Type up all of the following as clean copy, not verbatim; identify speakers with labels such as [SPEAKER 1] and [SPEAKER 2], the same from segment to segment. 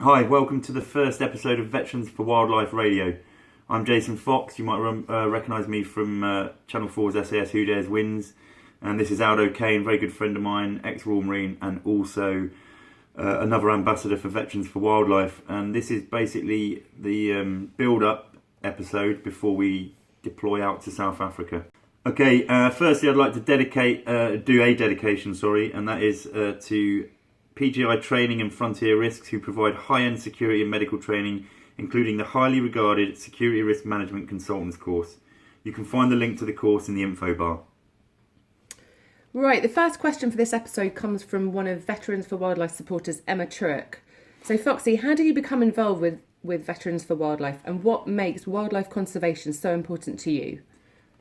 [SPEAKER 1] Hi, welcome to the first episode of Veterans for Wildlife Radio. I'm Jason Fox. You might recognise me from Channel 4's SAS Who Dares Wins. And this is Aldo Kane, very good friend of mine, ex-Royal Marine, and also another ambassador for Veterans for Wildlife. And this is basically the build-up episode before we deploy out to South Africa. Okay, firstly I'd like to do a dedication, and that is to PGI Training and Frontier Risks, who provide high-end security and medical training, including the highly regarded Security Risk Management Consultants course. You can find the link to the course in the info bar.
[SPEAKER 2] Right, the first question for this episode comes from one of Veterans for Wildlife supporters, Emma Truick. So Foxy, how did you become involved with Veterans for Wildlife, and what makes wildlife conservation so important to you?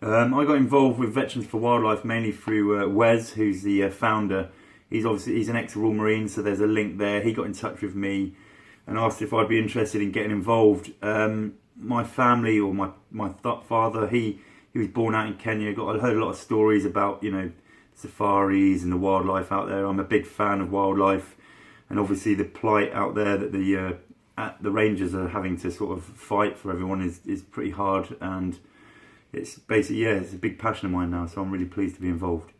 [SPEAKER 1] I got involved with Veterans for Wildlife mainly through Wes, who's the founder. He's an ex-Royal Marine, so there's a link there. He got in touch with me and asked if I'd be interested in getting involved. My family, or my father, he was born out in Kenya. I heard a lot of stories about safaris and the wildlife out there. I'm a big fan of wildlife, and obviously the plight out there that the rangers are having to sort of fight for everyone is pretty hard, and it's basically it's a big passion of mine now. So I'm really pleased to be involved.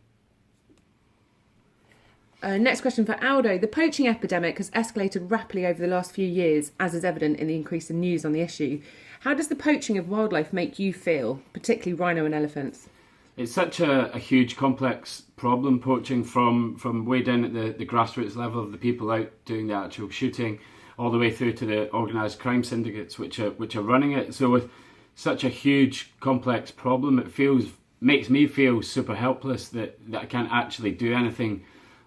[SPEAKER 2] Next question for Aldo. The poaching epidemic has escalated rapidly over the last few years, as is evident in the increase in news on the issue. How does the poaching of wildlife make you feel, particularly rhino and elephants?
[SPEAKER 3] It's such a huge, complex problem, poaching from way down at the grassroots level of the people out doing the actual shooting, all the way through to the organised crime syndicates which are running it. So with such a huge, complex problem, makes me feel super helpless that I can't actually do anything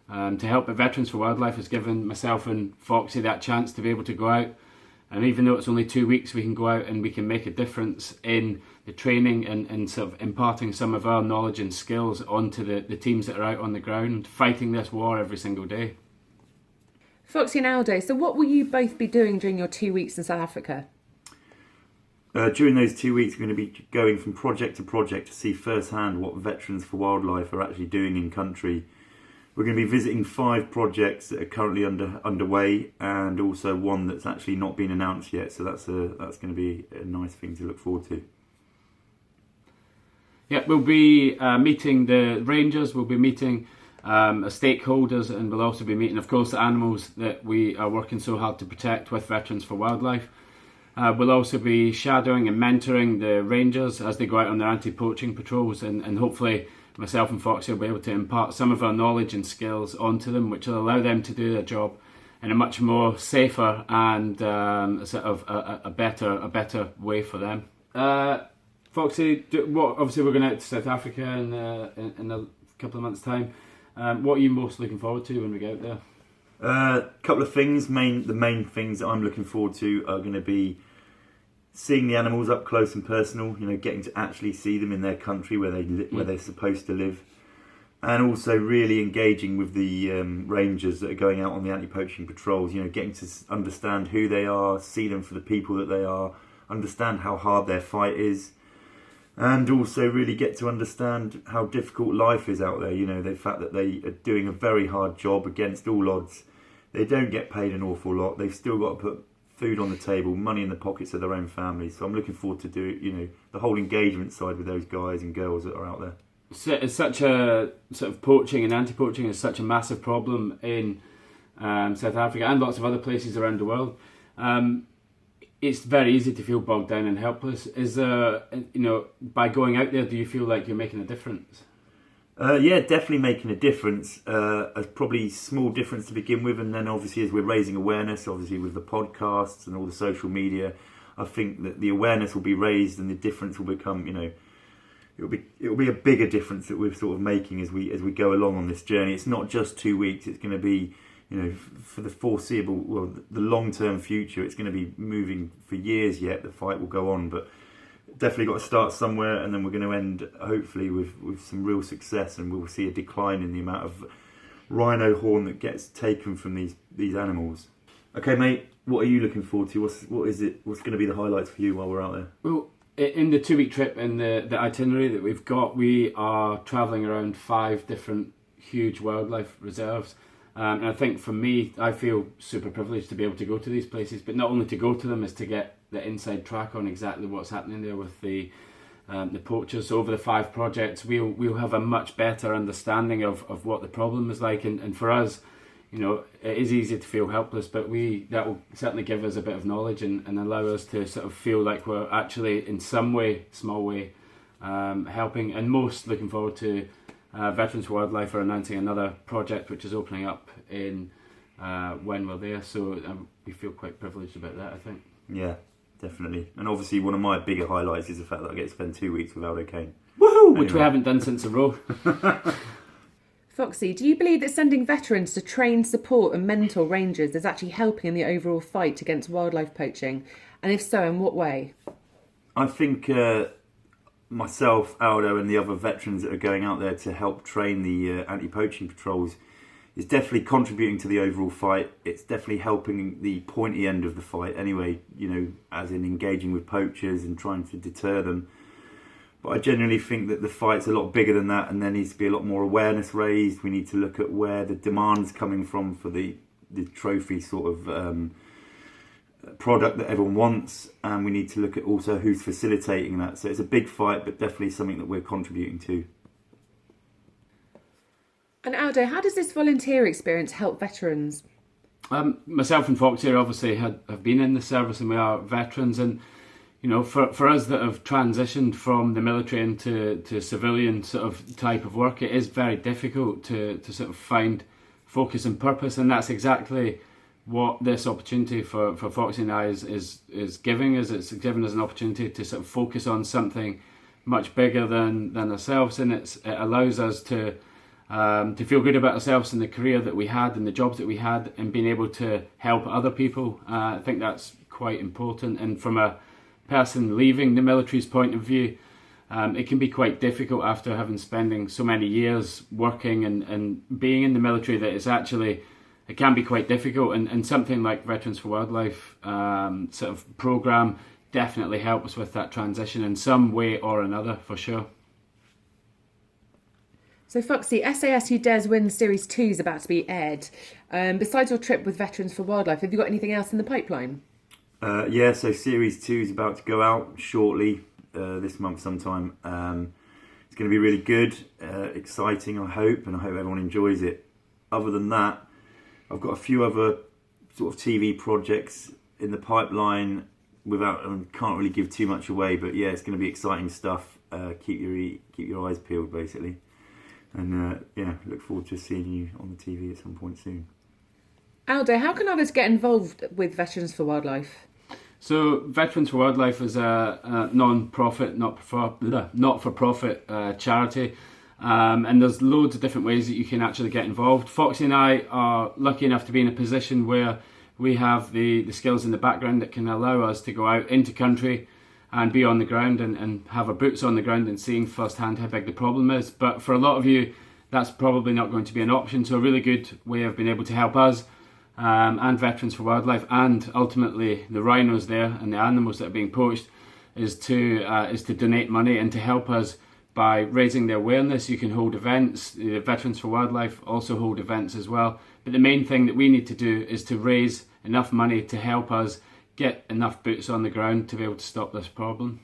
[SPEAKER 3] to help. But Veterans for Wildlife has given myself and Foxy that chance to be able to go out, and even though it's only 2 weeks, we can go out and we can make a difference in the training and sort of imparting some of our knowledge and skills onto the teams that are out on the ground fighting this war every single day.
[SPEAKER 2] Foxy and Aldo, so what will you both be doing during your 2 weeks in South Africa?
[SPEAKER 1] During those 2 weeks, we're going to be going from project to project to see firsthand what Veterans for Wildlife are actually doing in country. We're going to be visiting 5 projects that are currently underway, and also one that's actually not been announced yet. So that's going to be a nice thing to look forward to.
[SPEAKER 3] Yeah, we'll be meeting the rangers, we'll be meeting stakeholders, and we'll also be meeting, of course, the animals that we are working so hard to protect with Veterans for Wildlife. We'll also be shadowing and mentoring the rangers as they go out on their anti-poaching patrols, and hopefully myself and Foxy will be able to impart some of our knowledge and skills onto them, which will allow them to do their job in a much more safer and sort of a better way for them. Foxy, obviously we're going out to South Africa in a couple of months' time. What are you most looking forward to when we get out there?
[SPEAKER 1] A couple of things. The main things that I'm looking forward to are going to be seeing the animals up close and personal. Getting to actually see them in their country where they're supposed to live, and also really engaging with the rangers that are going out on the anti-poaching patrols. Getting to understand who they are, see them for the people that they are, understand how hard their fight is, and also really get to understand how difficult life is out there. The fact that they are doing a very hard job against all odds. They don't get paid an awful lot. They've still got to put food on the table, money in the pockets of their own families. So I'm looking forward to the whole engagement side with those guys and girls that are out there.
[SPEAKER 3] It's such a sort of poaching and anti-poaching is such a massive problem in South Africa and lots of other places around the world. It's very easy to feel bogged down and helpless. Is by going out there, do you feel like you're making a difference?
[SPEAKER 1] Yeah, definitely making a difference. A probably small difference to begin with, and then obviously as we're raising awareness, obviously with the podcasts and all the social media, I think that the awareness will be raised and the difference will become, it'll be a bigger difference that we're sort of making as we go along on this journey. It's not just 2 weeks. It's going to be, for the foreseeable, the long-term future. It's going to be moving for years yet. The fight will go on, but definitely got to start somewhere, and then we're going to end hopefully with some real success, and we'll see a decline in the amount of rhino horn that gets taken from these animals. Okay, mate, what are you looking forward to? What's going to be the highlights for you while we're out there?
[SPEAKER 3] Well, in the 2 week trip, in the itinerary that we've got, we are travelling around 5 different huge wildlife reserves. And I think for me, I feel super privileged to be able to go to these places, but not only to go to them, is to get the inside track on exactly what's happening there with the poachers. So over the 5 projects, we'll have a much better understanding of what the problem is like, and for us, it is easy to feel helpless, but that will certainly give us a bit of knowledge and allow us to sort of feel like we're actually in some way, small way, helping. And most looking forward to Veterans for Wildlife are announcing another project which is opening up in when we're there, so we feel quite privileged about that, I think.
[SPEAKER 1] Yeah, definitely. And obviously one of my bigger highlights is the fact that I get to spend 2 weeks with Aldo Kane.
[SPEAKER 3] Woohoo! Which we haven't done since a row.
[SPEAKER 2] Foxy, do you believe that sending veterans to train, support and mentor rangers is actually helping in the overall fight against wildlife poaching? And if so, in what way?
[SPEAKER 1] I think myself, Aldo and the other veterans that are going out there to help train the anti-poaching patrols is definitely contributing to the overall fight. It's definitely helping the pointy end of the fight anyway, as in engaging with poachers and trying to deter them. But I genuinely think that the fight's a lot bigger than that, and there needs to be a lot more awareness raised. We need to look at where the demand's coming from for the trophy sort of product that everyone wants, and we need to look at also who's facilitating that. So it's a big fight, but definitely something that we're contributing to.
[SPEAKER 2] And Aldo, how does this volunteer experience help veterans?
[SPEAKER 3] Myself and Foxy obviously have been in the service, and we are veterans, and for us that have transitioned from the military into civilian sort of type of work, it is very difficult to sort of find focus and purpose, and that's exactly what this opportunity for Foxy and I is giving us. It's given us an opportunity to sort of focus on something much bigger than ourselves, and it allows us to feel good about ourselves and the career that we had and the jobs that we had, and being able to help other people. I think that's quite important, and from a person leaving the military's point of view, it can be quite difficult after spending so many years working and being in the military that it can be quite difficult, and something like Veterans for Wildlife sort of programme definitely helps with that transition in some way or another, for sure.
[SPEAKER 2] So Foxy, SAS Who Dares Win Series 2 is about to be aired. Besides your trip with Veterans for Wildlife, have you got anything else in the pipeline?
[SPEAKER 1] So Series 2 is about to go out shortly, this month sometime. It's going to be really good, exciting, I hope, and I hope everyone enjoys it. Other than that, I've got a few other sort of TV projects in the pipeline. Can't really give too much away, but yeah, it's going to be exciting stuff. Keep your eyes peeled, basically, and look forward to seeing you on the TV at some point soon.
[SPEAKER 2] Aldo, how can others get involved with Veterans for Wildlife?
[SPEAKER 3] So Veterans for Wildlife is a non-profit, not-for-profit charity, and there's loads of different ways that you can actually get involved. Foxy and I are lucky enough to be in a position where we have the skills in the background that can allow us to go out into country and be on the ground and have our boots on the ground and seeing firsthand how big the problem is. But for a lot of you, that's probably not going to be an option. So a really good way of being able to help us and Veterans for Wildlife, and ultimately the rhinos there and the animals that are being poached, is to donate money and to help us by raising the awareness. You can hold events. Veterans for Wildlife also hold events as well. But the main thing that we need to do is to raise enough money to help us get enough boots on the ground to be able to stop this problem.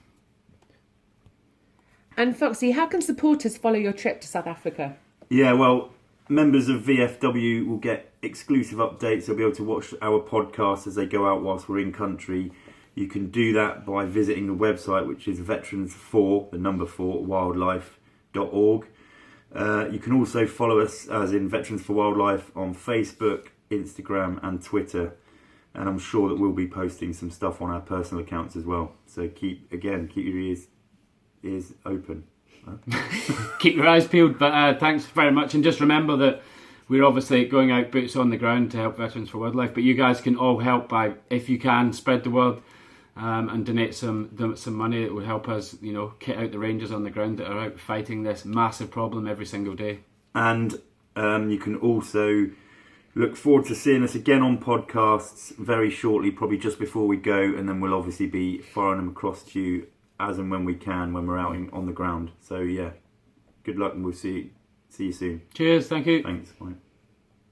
[SPEAKER 2] And Foxy, how can supporters follow your trip to South Africa?
[SPEAKER 1] Yeah, well, members of VFW will get exclusive updates. They'll be able to watch our podcasts as they go out whilst we're in country. You can do that by visiting the website, which is veterans4wildlife.org. You can also follow us, as in Veterans for Wildlife, on Facebook, Instagram and Twitter. And I'm sure that we'll be posting some stuff on our personal accounts as well. So keep your ears open.
[SPEAKER 3] Keep your eyes peeled, but thanks very much. And just remember that we're obviously going out boots on the ground to help Veterans for Wildlife, but you guys can all help by, if you can, spread the word and donate some money that will help us, kit out the rangers on the ground that are out fighting this massive problem every single day. And
[SPEAKER 1] you can also look forward to seeing us again on podcasts very shortly, probably just before we go, and then we'll obviously be firing them across to you as and when we can, when we're out on the ground. So yeah, good luck, and we'll see you soon.
[SPEAKER 3] Cheers, thank you.
[SPEAKER 1] Thanks, bye.